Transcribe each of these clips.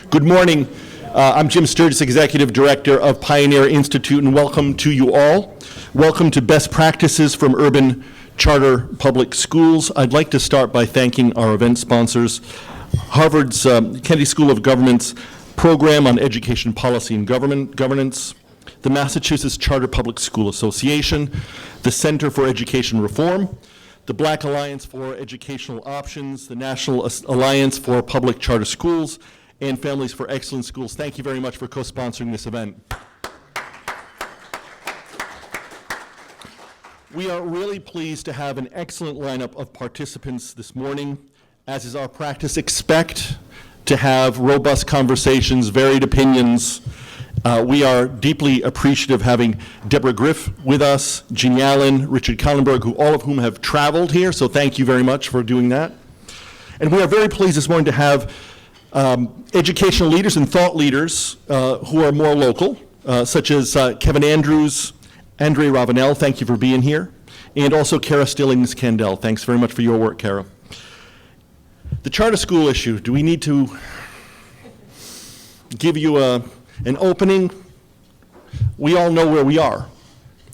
Good morning. I'm Jim Stergios, Executive Director of Pioneer Institute, and welcome to you all. Welcome to Best Practices from Urban Charter Public Schools. I'd like to start by thanking our event sponsors, Harvard's Kennedy School of Government's Program on Education Policy and Governance, the Massachusetts Charter Public School Association, the Center for Education Reform, the Black Alliance for Educational Options, the National Alliance for Public Charter Schools, and Families for Excellent Schools. Thank you very much for co-sponsoring this event. We are really pleased to have an excellent lineup of participants this morning. As is our practice, expect to have robust conversations, varied opinions. We are deeply appreciative of having Deborah Griff with us, Jean Allen, Richard Kallenberg, all of whom have traveled here, so thank you very much for doing that. And we are very pleased this morning to have educational leaders and thought leaders who are more local, such as Kevin Andrews, Andre Ravenel, thank you for being here, and also Kara Stillings-Candell. Thanks very much for your work, Kara. The charter school issue, do we need to give you an opening? We all know where we are.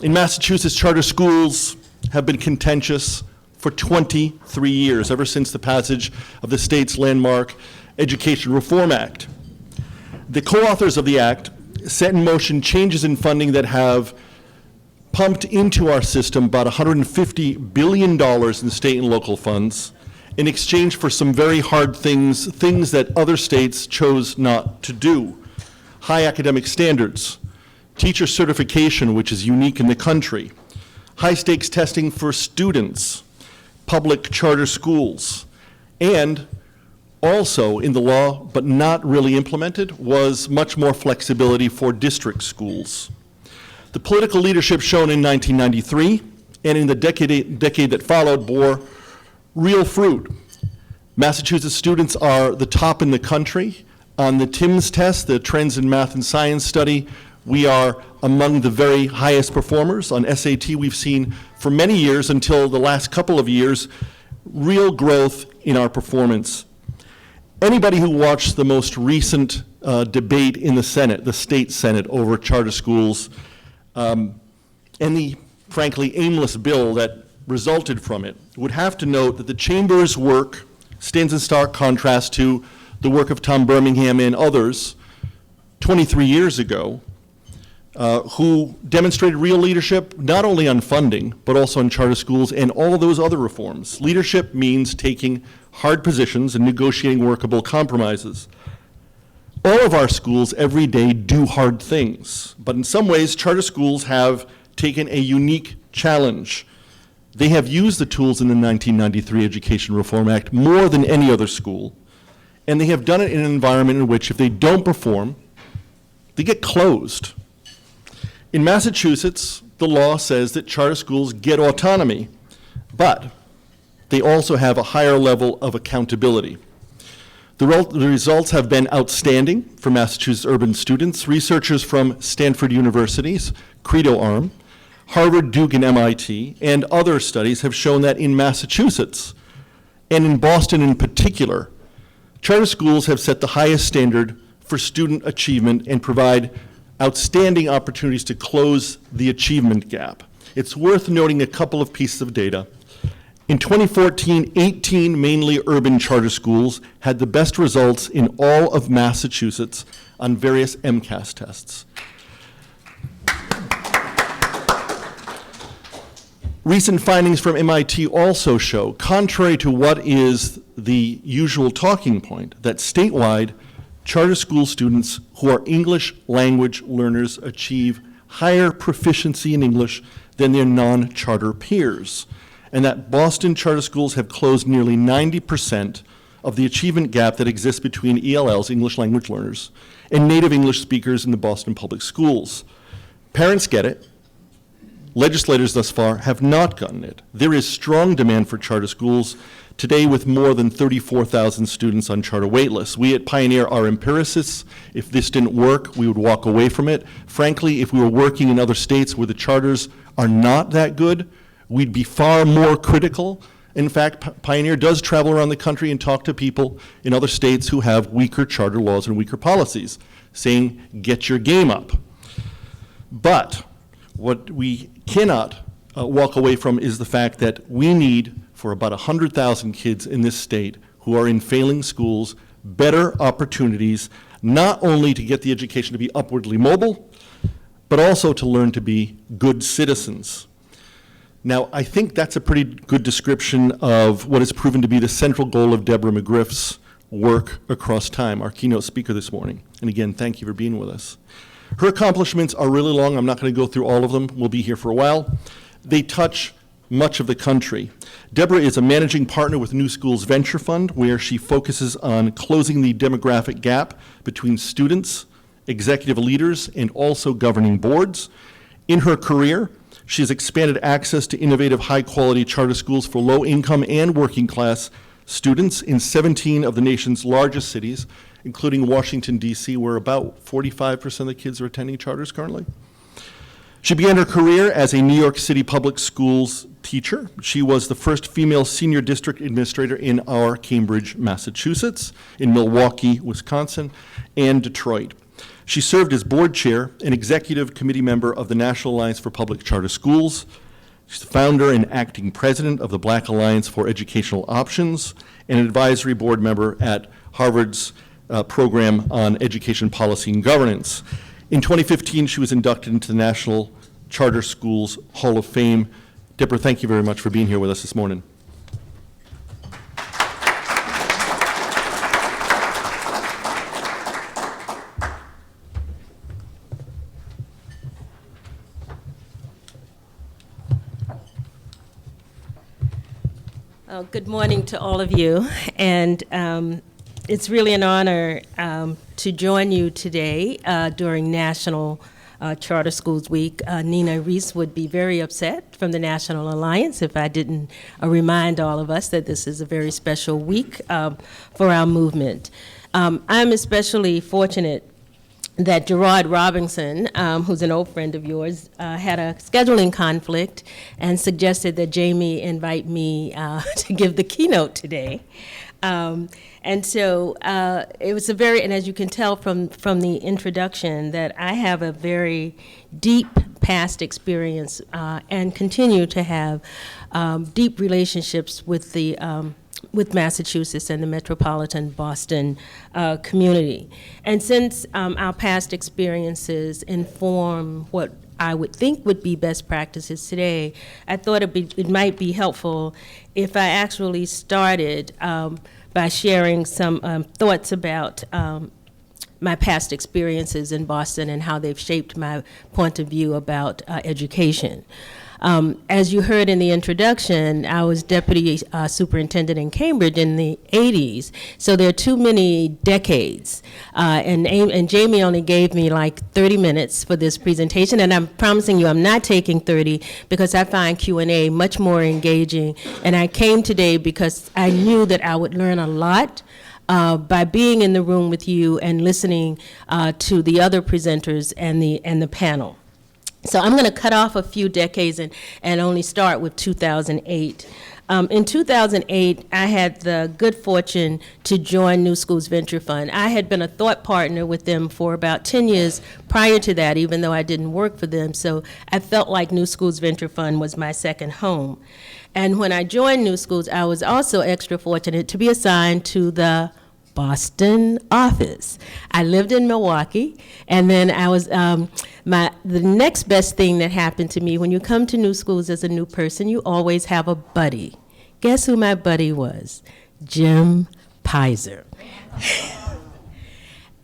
In Massachusetts, charter schools have been contentious for 23 years, ever since the passage of the state's landmark Education Reform Act. The co-authors of the act set in motion changes in funding that have pumped into our system about $150 billion in state and local funds in exchange for some very hard things that other states chose not to do. High academic standards, teacher certification, which is unique in the country, high stakes testing for students, public charter schools, and also in the law, but not really implemented, was much more flexibility for district schools. The political leadership shown in 1993 and in the decade that followed bore real fruit. Massachusetts students are the top in the country. On the TIMSS test, the Trends in Math and Science study, we are among the very highest performers. On SAT, we've seen for many years, until the last couple of years, real growth in our performance. Anybody who watched the most recent debate in the Senate, the state Senate, over charter schools, and the, frankly, aimless bill that resulted from it, would have to note that the Chamber's work stands in stark contrast to the work of Tom Birmingham and others 23 years ago, who demonstrated real leadership not only on funding, but also on charter schools and all those other reforms. Leadership means taking hard positions and negotiating workable compromises. All of our schools every day do hard things, but in some ways, charter schools have taken a unique challenge. They have used the tools in the 1993 Education Reform Act more than any other school, and they have done it in an environment in which if they don't perform, they get closed. In Massachusetts, the law says that charter schools get autonomy, but they also have a higher level of accountability. The results have been outstanding for Massachusetts urban students. Researchers from Stanford University's Credo Arm, Harvard, Duke, and MIT, and other studies have shown that in Massachusetts, and in Boston in particular, charter schools have set the highest standard for student achievement and provide outstanding opportunities to close the achievement gap. It's worth noting a couple of pieces of data. In 2014, 18 mainly urban charter schools had the best results in all of Massachusetts on various MCAS tests. Recent findings from MIT also show, contrary to what is the usual talking point, that statewide, charter school students who are English language learners achieve higher proficiency in English than their non-charter peers, and that Boston charter schools have closed nearly 90% of the achievement gap that exists between ELLs, English language learners, and native English speakers in the Boston public schools. Parents get it. Legislators thus far have not gotten it. There is strong demand for charter schools today with more than 34,000 students on charter waitlists. We at Pioneer are empiricists. If this didn't work, we would walk away from it. Frankly, if we were working in other states where the charters are not that good, we'd be far more critical In fact, Pioneer does travel around the country and talk to people in other states who have weaker charter laws and weaker policies, saying, get your game up. But what we cannot walk away from is the fact that we need, for about 100,000 kids in this state who are in failing schools, better opportunities, not only to get the education to be upwardly mobile, but also to learn to be good citizens. Now, I think that's a pretty good description of what has proven to be the central goal of Deborah McGriff's work across time, our keynote speaker this morning. And again, thank you for being with us. Her accomplishments are really long. I'm not going to go through all of them. We'll be here for a while. They touch much of the country. Deborah is a managing partner with New Schools Venture Fund, where she focuses on closing the demographic gap between students, executive leaders, and also governing boards. In her career, she has expanded access to innovative, high-quality charter schools for low-income and working-class students in 17 of the nation's largest cities, including Washington, D.C., where about 45% of the kids are attending charters currently. She began her career as a New York City public schools teacher. She was the first female senior district administrator in our Cambridge, Massachusetts, in Milwaukee, Wisconsin, and Detroit. She served as board chair and executive committee member of the National Alliance for Public Charter Schools. She's the founder and acting president of the Black Alliance for Educational Options, and an advisory board member at Harvard's program on education policy and governance. In 2015, she was inducted into the National Charter Schools Hall of Fame. Deborah, thank you very much for being here with us this morning. Good morning to all of you, and it's really an honor to join you today during National Charter Schools Week. Nina Reese would be very upset from the National Alliance if I didn't remind all of us that this is a very special week for our movement. I'm especially fortunate that Gerard Robinson, who's an old friend of yours, had a scheduling conflict and suggested that Jamie invite me to give the keynote today. And so it was a very, and as you can tell from the introduction, that I have a very deep past experience and continue to have deep relationships with the with Massachusetts and the metropolitan Boston community. And since our past experiences inform what I would think would be best practices today, I thought it might be helpful if I actually started by sharing some thoughts about my past experiences in Boston and how they've shaped my point of view about education. As you heard in the introduction, I was deputy superintendent in Cambridge in the 80s, so there are too many decades. And Jamie only gave me like 30 minutes for this presentation, and I'm promising you I'm not taking 30 because I find Q&A much more engaging. And I came today because I knew that I would learn a lot by being in the room with you and listening to the other presenters and the panel. So I'm going to cut off a few decades and only start with 2008. In 2008, I had the good fortune to join New Schools Venture Fund. I had been a thought partner with them for about 10 years prior to that, even though I didn't work for them. So I felt like New Schools Venture Fund was my second home. And when I joined New Schools, I was also extra fortunate to be assigned to the Boston office. I lived in Milwaukee, and then I was, the next best thing that happened to me, when you come to New Schools as a new person, you always have a buddy. Guess who my buddy was? Jim Pizer.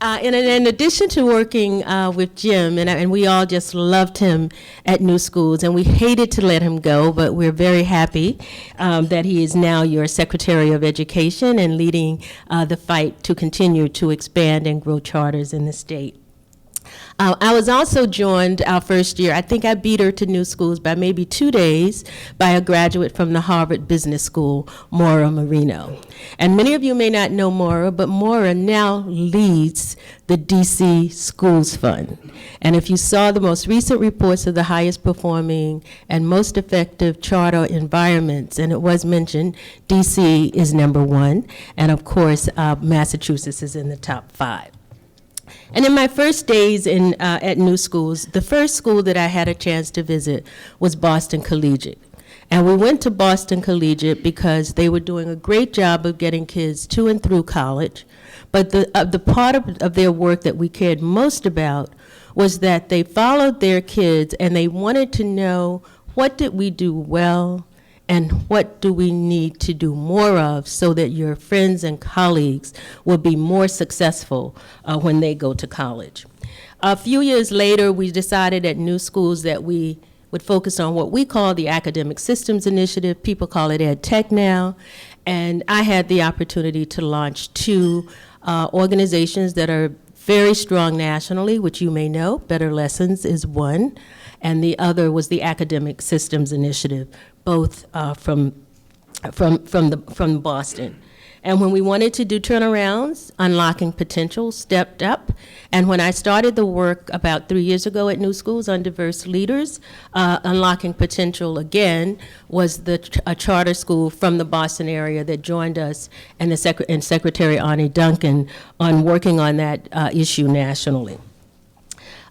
In addition to working with Jim, and we all just loved him at New Schools, and we hated to let him go, but we're very happy that he is now your Secretary of Education and leading the fight to continue to expand and grow charters in the state. I was also joined our first year, I think I beat her to New Schools by maybe 2 days, by a graduate from the Harvard Business School, Maura Marino. And many of you may not know Maura, but Maura now leads the DC Schools Fund. And if you saw the most recent reports of the highest performing and most effective charter environments, and it was mentioned, DC is #1, and of course, Massachusetts is in the top 5. And in my first days at New Schools, the first school that I had a chance to visit was Boston Collegiate. And we went to Boston Collegiate because they were doing a great job of getting kids to and through college. But the part of their work that we cared most about was that they followed their kids and they wanted to know, what did we do well and what do we need to do more of so that your friends and colleagues will be more successful when they go to college. A few years later, we decided at New Schools that we would focus on what we call the Academic Systems Initiative. People call it Ed Tech now. And I had the opportunity to launch 2 organizations that are very strong nationally, which you may know. Better Lessons is one, and the other was the Academic Systems Initiative, both from Boston. And when we wanted to do turnarounds, Unlocking Potential stepped up. And when I started the work about 3 years ago at New Schools on diverse leaders, Unlocking Potential, again, was a charter school from the Boston area that joined us and Secretary Arnie Duncan on working on that issue nationally.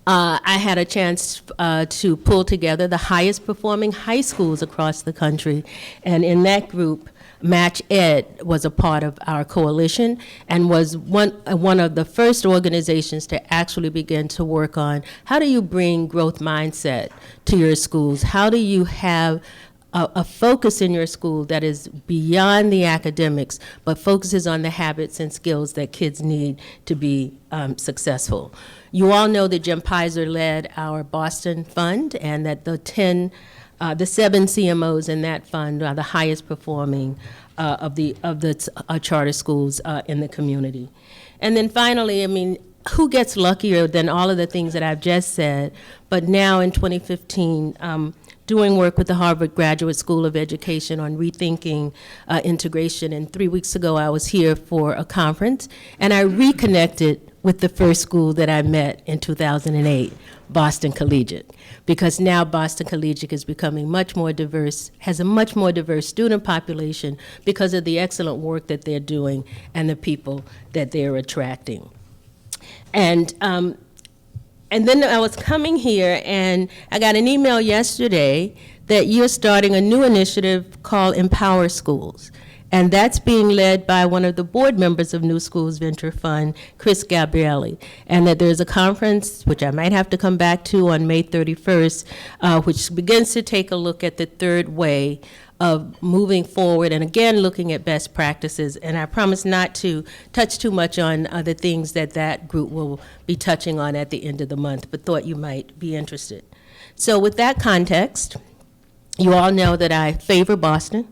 I had a chance to pull together the highest performing high schools across the country, and in that group, Match Ed was a part of our coalition and was one of the first organizations to actually begin to work on how do you bring growth mindset to your schools? How do you have a focus in your school that is beyond the academics, but focuses on the habits and skills that kids need to be successful? You all know that Jim Pizer led our Boston fund, and that the 7 CMOs in that fund are the highest performing of the charter schools in the community. And then finally, I mean, who gets luckier than all of the things that I've just said, but now in 2015, doing work with the Harvard Graduate School of Education on rethinking integration. And 3 weeks ago, I was here for a conference, and I reconnected with the first school that I met in 2008, Boston Collegiate, because now Boston Collegiate is becoming much more diverse, has a much more diverse student population because of the excellent work that they're doing and the people that they're attracting. And then I was coming here, and I got an email yesterday that you're starting a new initiative called Empower Schools. And that's being led by one of the board members of New Schools Venture Fund, Chris Gabrielli. And that there's a conference, which I might have to come back to on May 31st, which begins to take a look at the third way of moving forward, and again, looking at best practices. And I promise not to touch too much on the things that group will be touching on at the end of the month, but thought you might be interested. So with that context, you all know that I favor Boston.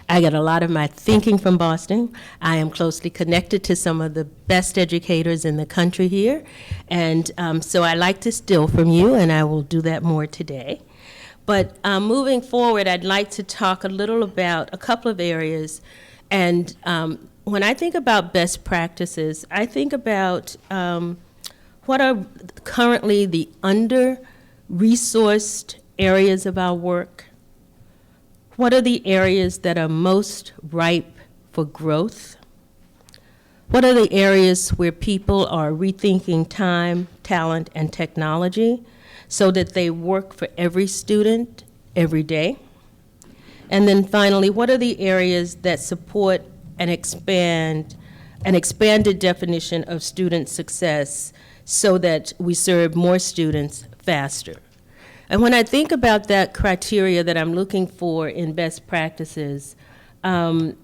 I get a lot of my thinking from Boston. I am closely connected to some of the best educators in the country here. And so I like to steal from you, and I will do that more today. But moving forward, I'd like to talk a little about a couple of areas. And when I think about best practices, I think about what are currently the under-resourced areas of our work. What are the areas that are most ripe for growth? What are the areas where people are rethinking time, talent, and technology so that they work for every student every day? And then finally, what are the areas that support and expand an expanded definition of student success so that we serve more students faster? And when I think about that criteria that I'm looking for in best practices, I'm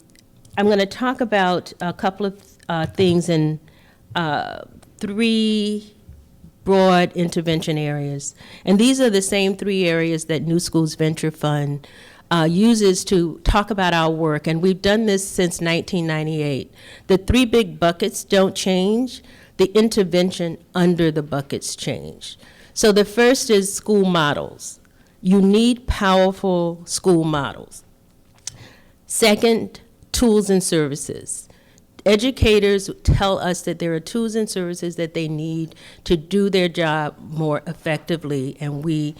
going to talk about a couple of things in 3 broad intervention areas. And these are the same 3 areas that New Schools Venture Fund uses to talk about our work. And we've done this since 1998. The 3 big buckets don't change. the intervention under the buckets change. So the first is school models. You need powerful school models. Second, tools and services. Educators tell us that there are tools and services that they need to do their job more effectively, and we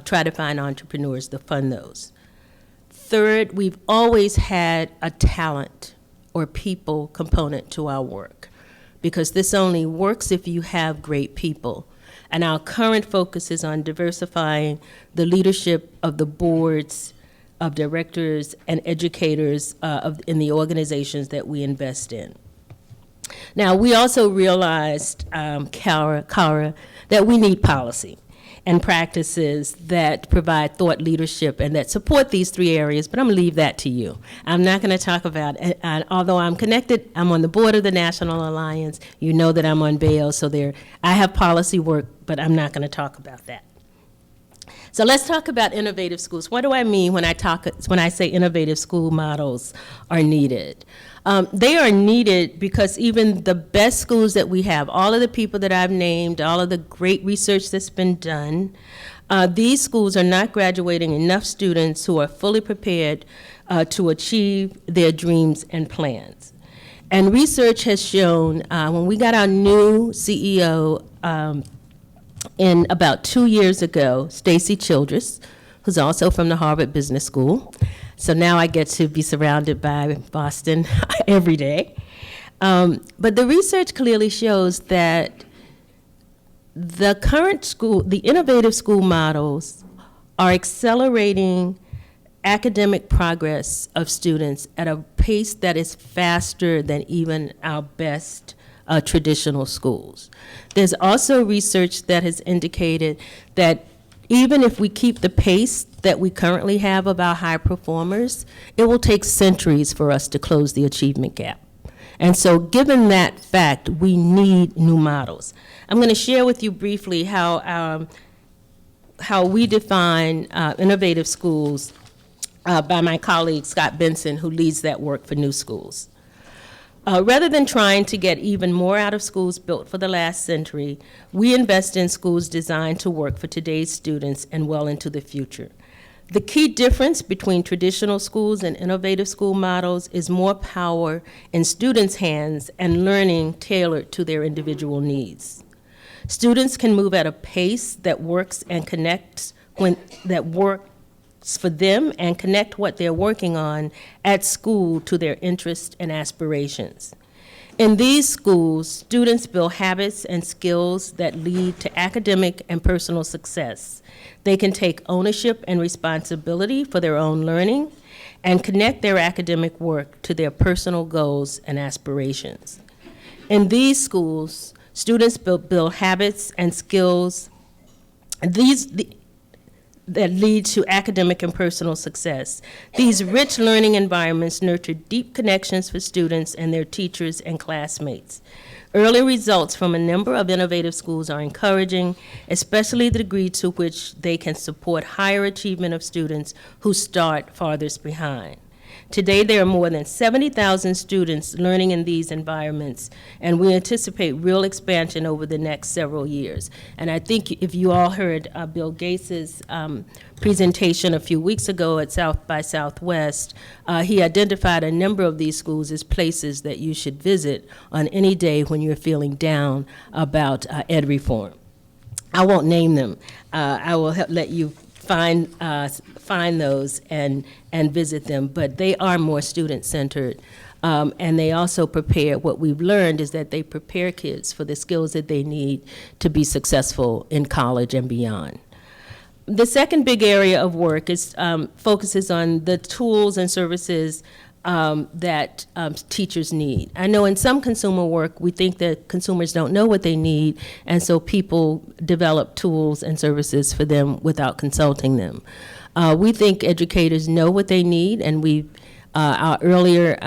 try to find entrepreneurs to fund those. Third, we've always had a talent or people component to our work, because this only works if you have great people. And our current focus is on diversifying the leadership of the boards of directors and educators in the organizations that we invest in. Now, we also realized, Kara, that we need policy and practices that provide thought leadership and that support these three areas, but I'm going to leave that to you. I'm not going to talk about it. Although I'm connected, I'm on the board of the National Alliance. You know that I'm on bail, so I have policy work, but I'm not going to talk about that. So let's talk about innovative schools. What do I mean when I say innovative school models are needed? They are needed because even the best schools that we have, all of the people that I've named, all of the great research that's been done, these schools are not graduating enough students who are fully prepared to achieve their dreams and plans. And research has shown, when we got our new CEO, in about 2 years ago, Stacy Childress, who's also from the Harvard Business School. So now I get to be surrounded by Boston every day. But the research clearly shows that the innovative school models are accelerating academic progress of students at a pace that is faster than even our best traditional schools. There's also research that has indicated that even if we keep the pace that we currently have of our high performers, it will take centuries for us to close the achievement gap. And so given that fact, we need new models. I'm going to share with you briefly how we define innovative schools by my colleague Scott Benson, who leads that work for new schools. Rather than trying to get even more out of schools built for the last century, we invest in schools designed to work for today's students and well into the future. The key difference between traditional schools and innovative school models is more power in students' hands and learning tailored to their individual needs. Students can move at a pace that works and connects that works for them and connect what they're working on at school to their interests and aspirations. In these schools, students build habits and skills that lead to academic and personal success. They can take ownership and responsibility for their own learning and connect their academic work to their personal goals and aspirations. In these schools, students build habits and skills that lead to academic and personal success. These rich learning environments nurture deep connections for students and their teachers and classmates. Early results from a number of innovative schools are encouraging, especially the degree to which they can support higher achievement of students who start farthest behind. Today, there are more than 70,000 students learning in these environments, and we anticipate real expansion over the next several years. And I think if you all heard Bill Gates' presentation a few weeks ago at South by Southwest, he identified a number of these schools as places that you should visit on any day when you're feeling down about ed reform. I won't name them. I will let you find those and visit them, but they are more student-centered, and they also prepare, what we've learned is that they prepare kids for the skills that they need to be successful in college and beyond. The second big area of work is focuses on the tools and services that teachers need. I know in some consumer work, we think that consumers don't know what they need, and so people develop tools and services for them without consulting them. We think educators know what they need, and our earlier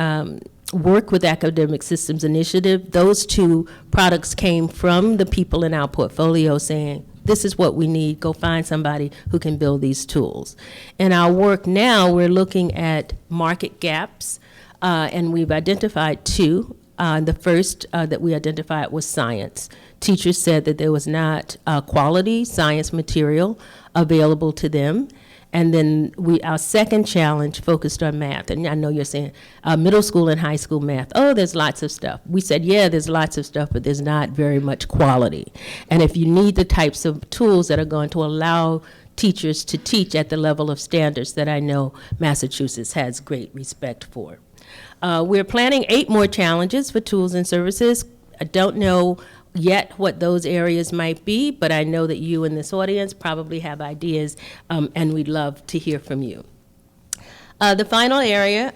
work with Academic Systems Initiative, those two products came from the people in our portfolio saying, this is what we need, go find somebody who can build these tools. In our work now, we're looking at market gaps, and we've identified two. The first that we identified was science. Teachers said that there was not quality science material available to them. And then our second challenge focused on math. And I know you're saying middle school and high school math, oh, there's lots of stuff. We said, yeah, there's lots of stuff, but there's not very much quality. And if you need the types of tools that are going to allow teachers to teach at the level of standards that I know Massachusetts has great respect for. We're planning 8 more challenges for tools and services. I don't know yet what those areas might be, but I know that you in this audience probably have ideas, and we'd love to hear from you. The final area,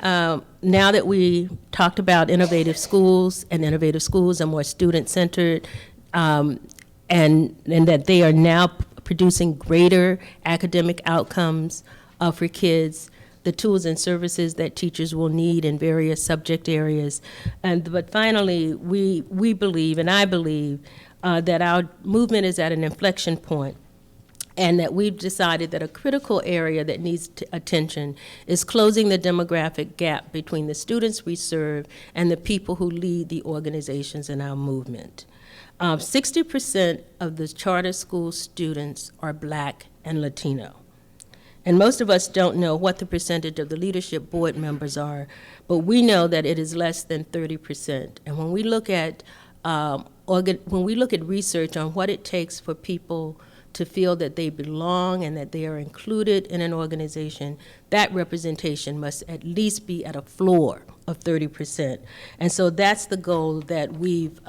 now that we talked about innovative schools, and innovative schools are more student-centered, and that they are now producing greater academic outcomes for kids, the tools and services that teachers will need in various subject areas. But finally, we believe, and I believe, that our movement is at an inflection point, and that we've decided that a critical area that needs attention is closing the demographic gap between the students we serve and the people who lead the organizations in our movement. 60% of the charter school students are Black and Latino. And most of us don't know what the percentage of the leadership board members are, but we know that it is less than 30%. And when we look at research on what it takes for people to feel that they belong and that they are included in an organization, that representation must at least be at a floor of 30%. And so that's the goal that we've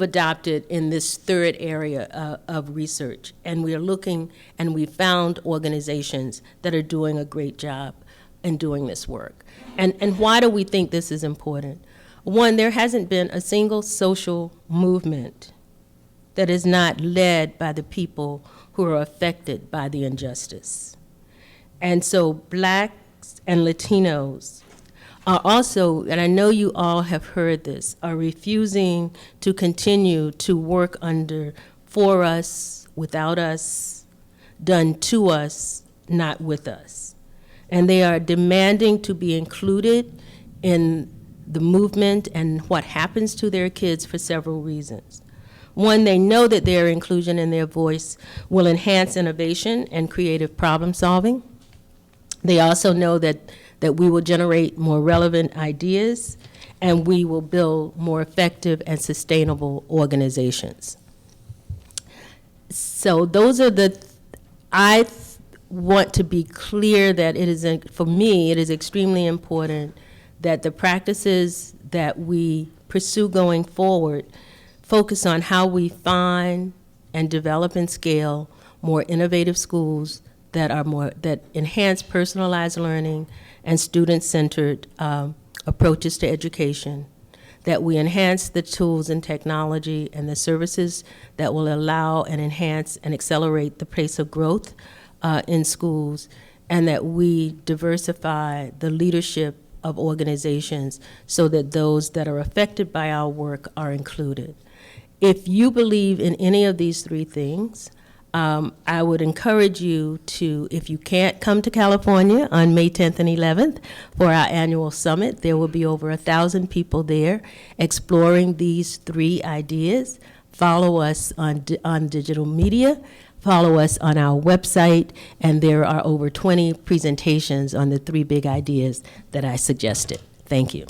adopted in this third area of research. And we are looking, and we found organizations that are doing a great job in doing this work. And why do we think this is important? One, there hasn't been a single social movement that is not led by the people who are affected by the injustice. And so Blacks and Latinos are also, and I know you all have heard this, are refusing to continue to work under for us, without us, done to us, not with us. And they are demanding to be included in the movement and what happens to their kids for several reasons. One, they know that their inclusion and their voice will enhance innovation and creative problem solving. They also know that we will generate more relevant ideas, and we will build more effective and sustainable organizations. So those are I want to be clear that it is, for me, it is extremely important that the practices that we pursue going forward focus on how we find and develop and scale more innovative schools that enhance personalized learning and student-centered approaches to education, that we enhance the tools and technology and the services that will allow and enhance and accelerate the pace of growth in schools, and that we diversify the leadership of organizations so that those that are affected by our work are included. If you believe in any of these 3 things, I would encourage you to, if you can't come to California on May 10th and 11th for our annual summit, there will be over 1,000 people there exploring these 3 ideas. Follow us on digital media, follow us on our website, and there are over 20 presentations on the 3 big ideas that I suggested. Thank you.